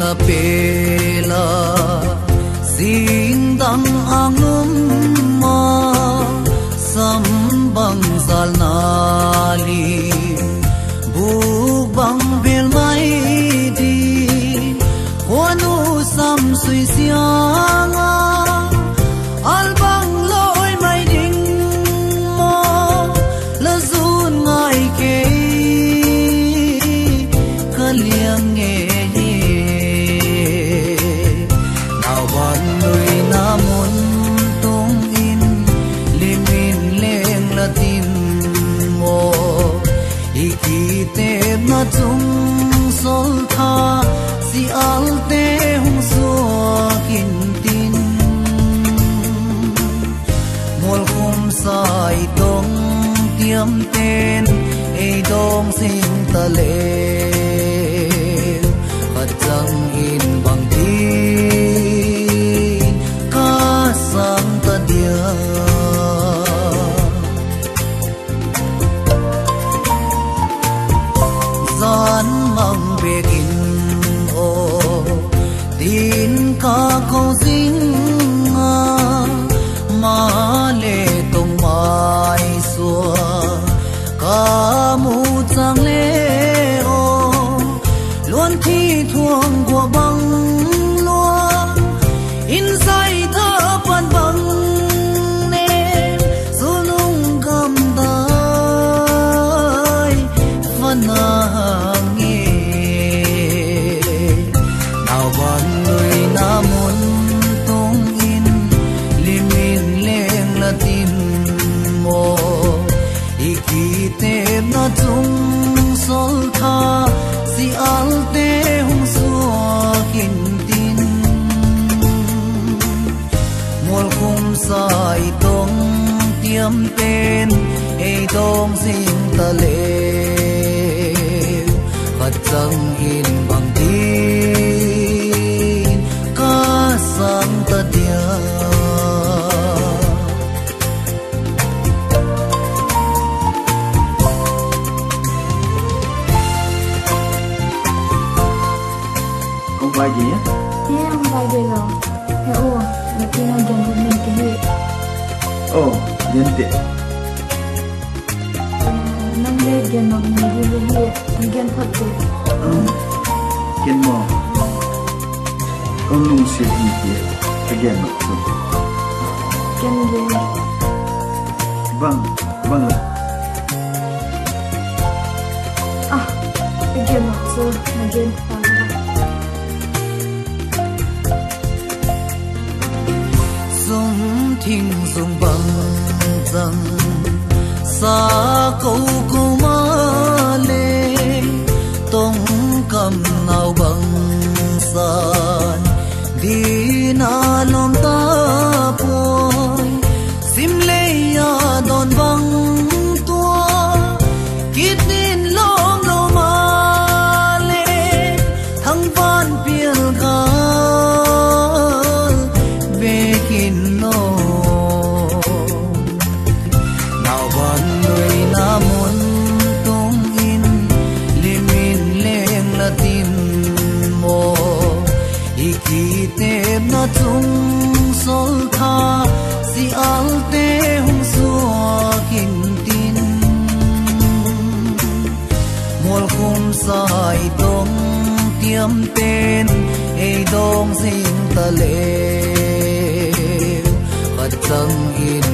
na pela sing dang angum ma sambang zal nali bubang bil mai di wanu sam sui sianga albang loi mai ding mo la zun ngai ke kaliang nge na chung sol tha si alte hung suwa kin tin mol khum sai tong tiam ten e dong sing ta le khat chang in bang ti ka sang ta dia mang begin o tin ka ko sing ma le tong mai suwa ka mu chang le o luan thi thuang của băng lua in sai tha pan băng ne su lung kam dai phana na chung sol tha si alte hung suwa kin tin mol khum sai tong tiam ten e dong sing ta le khat chang in bang tin ka sang ta dia bài gì á? Yeah, bài gì rồi? Thế ủa, là khi nào dần dần mình cái gì? Ồ, dân tiện. Năm nay dần dần mình đi về here, mình dần thật rồi. Kiên mò. Con lùng xịt gì kìa, cái ghen mặt rồi. Kiên về. Vâng, vâng ạ. À, cái ghen mặt rồi, mà ghen thật. thinh dung băng rằng xa câu câu ma lê tông cầm nào bằng sàn đi na lom ta poi sim lê ya don băng tua kít tin lom lo ma lê thăng van piel ga về kin no na chung sol tha si alte hung suwa kin tin mol khum sai tong tiam ten e dong sing ta le khat chang in